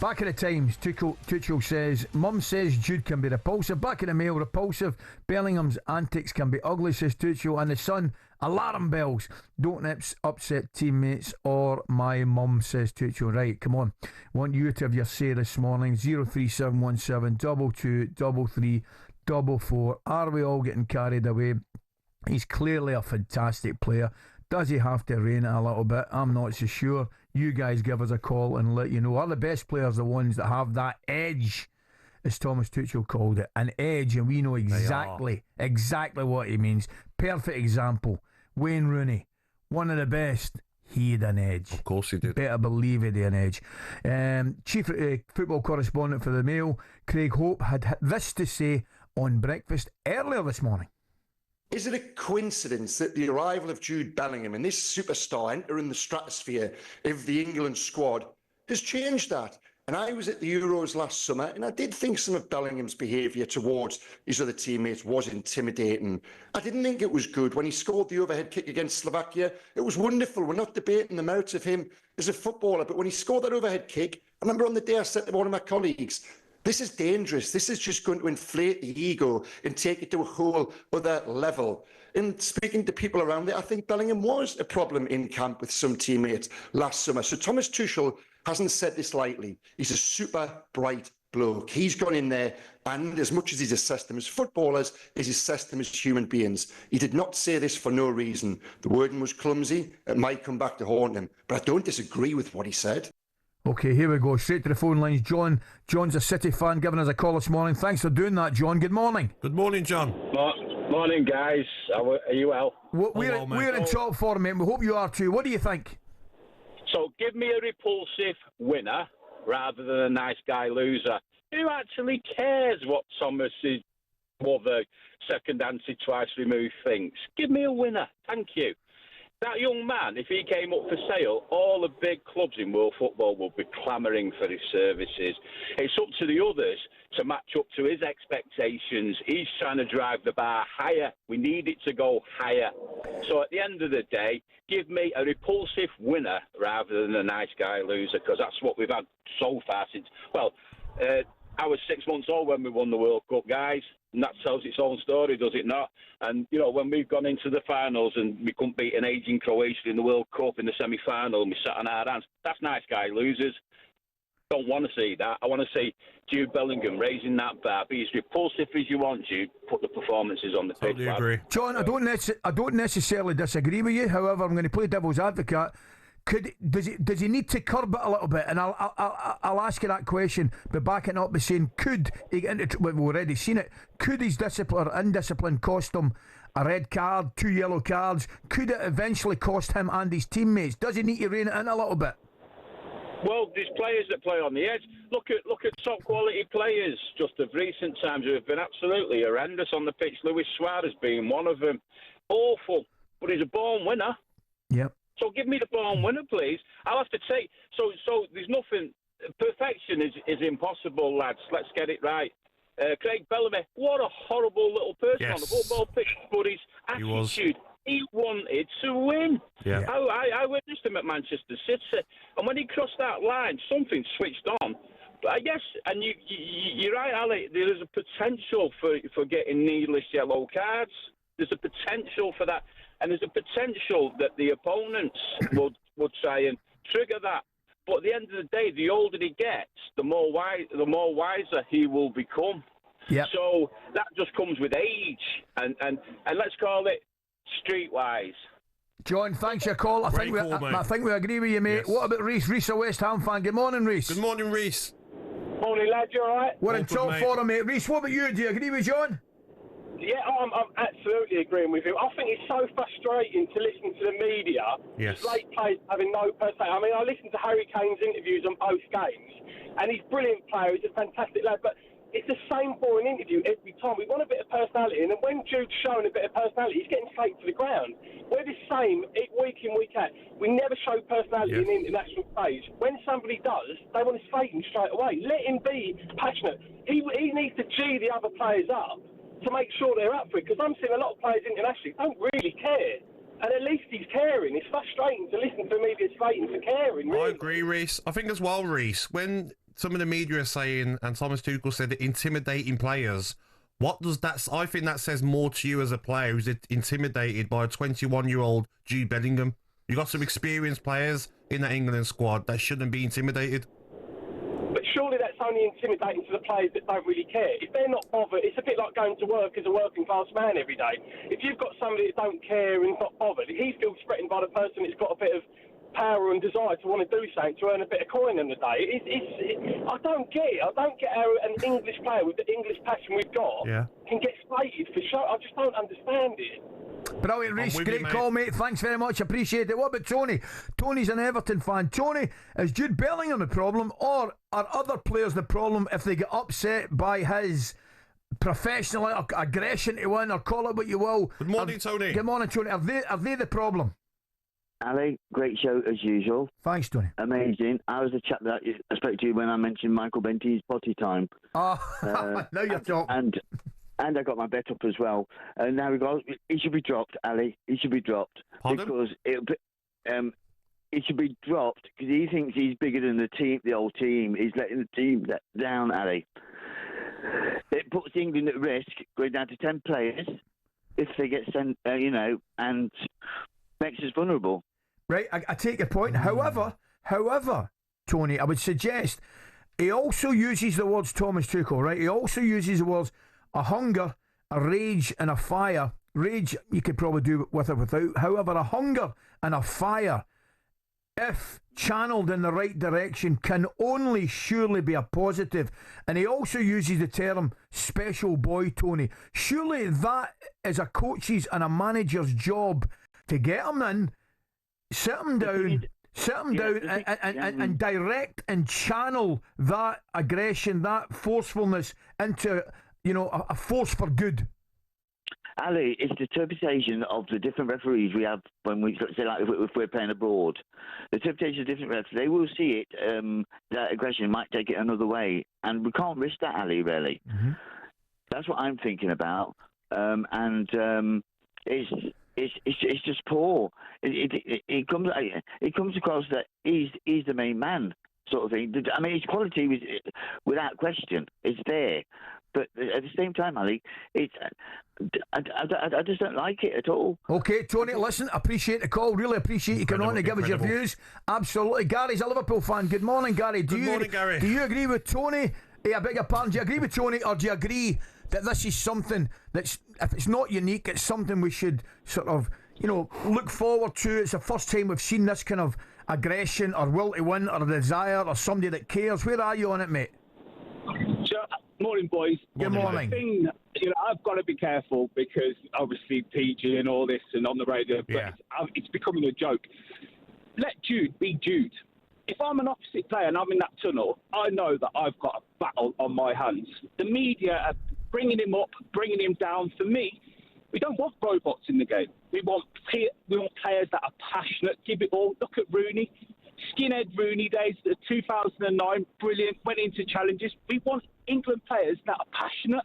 Back in the Times, Tuchel says, Mum says Jude can be repulsive. Back in the Mail, repulsive. Bellingham's antics can be ugly, says Tuchel. And the Sun, alarm bells. Don't upset teammates or my mum, says Tuchel. Right, come on. Want you to have your say this morning. 03717 2233 444. Are we all getting carried away? He's clearly a fantastic player. Does he have to rein it a little bit? I'm not so sure. You guys give us a call and let you know. Are the best players the ones that have that edge, as Thomas Tuchel called it? An edge, and we know exactly what he means. Perfect example. Wayne Rooney, one of the best. He had an edge. Of course he did. Better believe he had an edge. Chief football correspondent for the Mail, Craig Hope, had this to say on breakfast earlier this morning. Is it a coincidence that the arrival of Jude Bellingham and this superstar entering the stratosphere of the England squad has changed that? And I was at the Euros last summer, and I did think some of Bellingham's behaviour towards his other teammates was intimidating. I didn't think it was good. When he scored the overhead kick against Slovakia, it was wonderful. We're not debating the merits of him as a footballer, but when he scored that overhead kick, I remember on the day I said to one of my colleagues, this is dangerous. This is just going to inflate the ego and take it to a whole other level. In speaking to people around it, I think Bellingham was a problem in camp with some teammates last summer. So Thomas Tuchel hasn't said this lightly. He's a super bright bloke. He's gone in there, and as much as he's assessed them as footballers, he's assessed them as human beings. He did not say this for no reason. The wording was clumsy. It might come back to haunt him. But I don't disagree with what he said. Okay, here we go. Straight to the phone lines. John's a City fan, giving us a call this morning. Thanks for doing that, John. Good morning. Good morning, John. Morning, guys. Are you well? We're in top form, mate. We hope you are too. What do you think? So give me a repulsive winner rather than a nice guy loser. Who actually cares what Thomas's mother, second-handed, twice removed thinks? Give me a winner. Thank you. That young man, if he came up for sale, all the big clubs in world football would be clamouring for his services. It's up to the others to match up to his expectations. He's trying to drive the bar higher. We need it to go higher. So at the end of the day, give me a repulsive winner rather than a nice guy loser, because that's what we've had so far since... I was 6 months old when we won the World Cup, guys, and that tells its own story, does it not? And, you know, when we've gone into the finals and we couldn't beat an aging Croatia in the World Cup in the semi-final and we sat on our hands, that's nice guy losers. Don't want to see that. I want to see Jude Bellingham raising that bar. Be as repulsive as you want, Jude. Put the performances on the pitch. Totally agree. John, I don't necessarily disagree with you. However, I'm going to play devil's advocate. Does he need to curb it a little bit? And I'll ask you that question, but backing up by saying, we've already seen it, could his discipline or indiscipline cost him a red card, 2 yellow cards? Could it eventually cost him and his teammates? Does he need to rein it in a little bit? Well, there's players that play on the edge. Look at top quality players just of recent times who have been absolutely horrendous on the pitch. Luis Suarez being one of them. Awful, but he's a born winner. Yep. So give me the born winner, please. I'll have to take... So there's nothing... Perfection is impossible, lads. Let's get it right. Craig Bellamy, what a horrible little person on the football pitch, but his attitude... He wanted to win. Yeah. I witnessed him at Manchester City, and when he crossed that line, something switched on. But I guess, and you're right, Ali, there is a potential for getting needless yellow cards. There's a potential for that, and there's a potential that the opponents would try and trigger that. But at the end of the day, the older he gets, the more wiser he will become. Yep. So that just comes with age, and let's call it streetwise. John, thanks for your call. I think we agree with you, mate. Yes. What about Reese? Reese, a West Ham fan. Good morning, Reese. Good morning, Reese. Morning, lad. You all right? We're in top forum, mate. Reese, what about you? Do you agree with John? Yeah, I'm absolutely agreeing with him. I think it's so frustrating to listen to the media. Yes. Late players having no personality. I mean, I listened to Harry Kane's interviews on both games, and he's a brilliant player. He's a fantastic lad, but it's the same boring interview every time. We want a bit of personality, and then when Jude's showing a bit of personality, he's getting straight to the ground. We're the same week in, week out. We never show personality in the international stage. When somebody does, they want to slate him straight away. Let him be passionate. He needs to G the other players up to make sure they're up for it, because I'm seeing a lot of players internationally don't really care. And at least he's caring. It's frustrating to listen to the media slating for caring, really. I agree, Reese. I think as well, Reese, when some of the media are saying, and Thomas Tuchel said, that intimidating players. What does that? I think that says more to you as a player who's intimidated by a 21-year-old Jude Bellingham. You got some experienced players in that England squad that shouldn't be intimidated. But surely that's only intimidating to the players that don't really care. If they're not bothered, it's a bit like going to work as a working class man every day. If you've got somebody that don't care and is not bothered, he feels threatened by the person that's got a bit of power and desire to want to do something to earn a bit of coin in the day. I don't get it. I don't get how an English player with the English passion we've got can get slated for show. I just don't understand it. Brilliant, Reece. Great call, mate. Thanks very much. Appreciate it. What about Tony? Tony's an Everton fan. Tony, is Jude Bellingham the problem, or are other players the problem if they get upset by his professional aggression to win, or call it what you will? Good morning, Tony. Good morning, Tony. Are they the problem? Ali, great show as usual. Thanks, Tony. Amazing. I was the chap that I spoke to when I mentioned Michael Benty's potty time. Oh, now you're talking. And I got my bet up as well. And now we go. He should be dropped, Ali. He should be dropped. Pardon? Because he should be dropped because he thinks he's bigger than the team, the old team. He's letting the team down, Ali. It puts England at risk, going down to 10 players if they get sent, and makes us vulnerable. Right, I take your point. However, Tony, I would suggest he also uses the words Thomas Tuchel, right? He also uses the words a hunger, a rage and a fire. Rage you could probably do with or without. However, a hunger and a fire, if channeled in the right direction, can only surely be a positive. And he also uses the term special boy, Tony. Surely that is a coach's and a manager's job to get him in, sit him down, and direct and channel that aggression, that forcefulness into, a force for good. Ali, it's the interpretation of the different referees we have when we say, like, if we're playing abroad. The interpretation of different referees, they will see it, that aggression might take it another way. And we can't risk that, Ali, really. Mm-hmm. That's what I'm thinking about. It's just poor. It comes across that he's the main man, sort of thing. I mean, his quality was, without question, it's there. But at the same time, Ali, I just don't like it at all. Okay, Tony, listen, appreciate the call. Really appreciate you coming on to give us your views. Absolutely. Gary's a Liverpool fan. Good morning, Gary. Good morning, Gary. Do you agree with Tony? I beg your pardon. Do you agree with Tony, or do you agree that this is something that's, if it's not unique, it's something we should sort of, look forward to? It's the first time we've seen this kind of aggression or will to win or desire or somebody that cares. Where are you on it, mate? Morning, boys. Good morning. The thing, I've got to be careful because obviously PG and all this and on the radio, but it's becoming a joke. Let Jude be Jude. If I'm an opposite player and I'm in that tunnel, I know that I've got a battle on my hands. The media are bringing him up, bringing him down. For me, we don't want robots in the game. We want players that are passionate, give it all. Look at Rooney. Skinhead Rooney days, 2009, brilliant, went into challenges. We want England players that are passionate.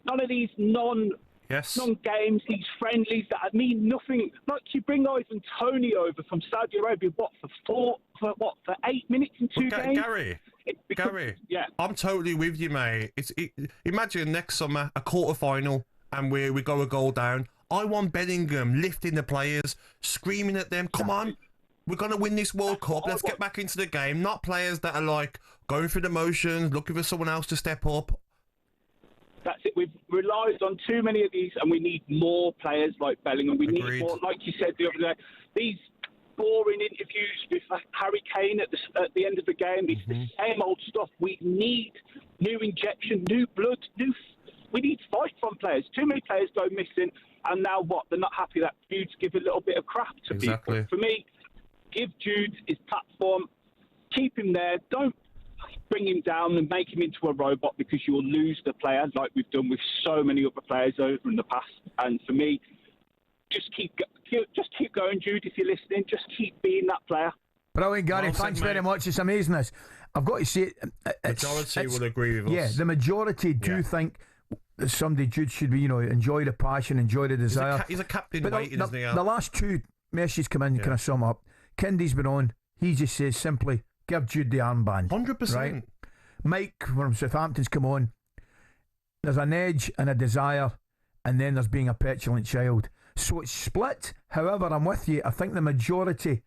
None of these non-games, these friendlies that mean nothing. Like you bring Ivan Toney over from Saudi Arabia, for 8 minutes in two games? Gary, yeah, I'm totally with you, mate. Imagine next summer a quarter-final and we go a goal down. I want Bellingham lifting the players, screaming at them, come on. We're going to win this World Cup. Let's get back into the game. Not players that are like going through the motions, looking for someone else to step up. That's it. We've relied on too many of these, and we need more players like Bellingham. We Agreed. need more, like you said the other day, these boring interviews with Harry Kane at the end of the game. It's the same old stuff. We need new injection, new blood, we need fight from players. Too many players go missing, and now what? They're not happy that Jude's give a little bit of crap to people. For me, give Jude his platform, keep him there, don't bring him down and make him into a robot because you will lose the player like we've done with so many other players over in the past. And for me, just keep going, Jude, if you're listening. Just keep being that player. Brilliant, Gary. Thanks very much. It's amazing this. I've got to say, majority will agree with us. Yeah, the majority do think that somebody, Jude, should be, enjoy the passion, enjoy the desire. He's a captain waiting, isn't he? The last two messages come in, kind of sum up. Kindy's been on. He just says simply, give Jude the armband. 100%. Right? Mike from Southampton's come on. There's an edge and a desire, and then there's being a petulant child. So it's split. However, I'm with you. I think the majority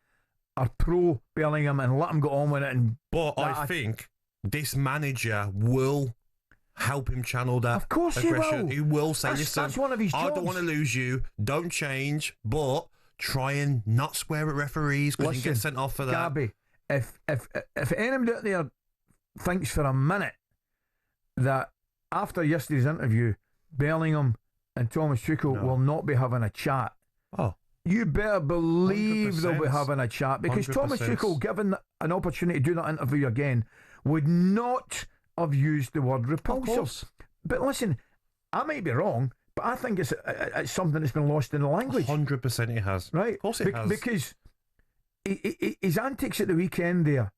are pro Bellingham and let him go on with it. But I think this manager will help him channel that. Of course aggression. he will say, listen, that's one of his jobs. I don't want to lose you. Don't change, but try and not swear at referees because you get sent off for that. Gabby, if anybody out there thinks for a minute that after yesterday's interview, Bellingham and Thomas Tuchel will not be having a chat, you better believe 100%. They'll be having a chat, because 100%. Thomas Tuchel, given an opportunity to do that interview again, would not have used the word repulsive. But listen, I might be wrong, but I think it's something that's been lost in the language. 100% it has. Right? Of course it has. Because his antics at the weekend there,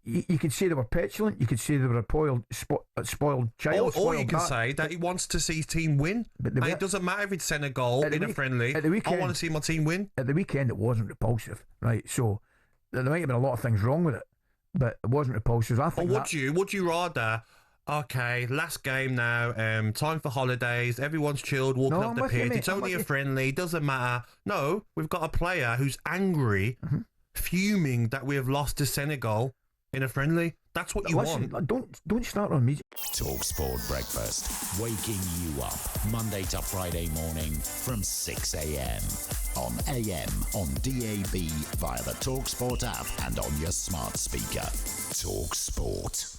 you could say they were petulant, you could say they were a spoiled child. Or you can say that he wants to see his team win. And it doesn't matter if it's Senegal in a friendly. At the weekend, I want to see my team win. At the weekend, it wasn't repulsive, right? So there might have been a lot of things wrong with it, but it wasn't repulsive. I think. Or would you rather? Okay, last game now. Time for holidays. Everyone's chilled, walking up the pitch. It's only a friendly. Doesn't matter. No, we've got a player who's angry, fuming that we have lost to Senegal in a friendly. That's what you want. Don't start on me. talkSPORT Breakfast, waking you up Monday to Friday morning from 6 a.m. on AM, on DAB, via the talkSPORT app, and on your smart speaker. talkSPORT.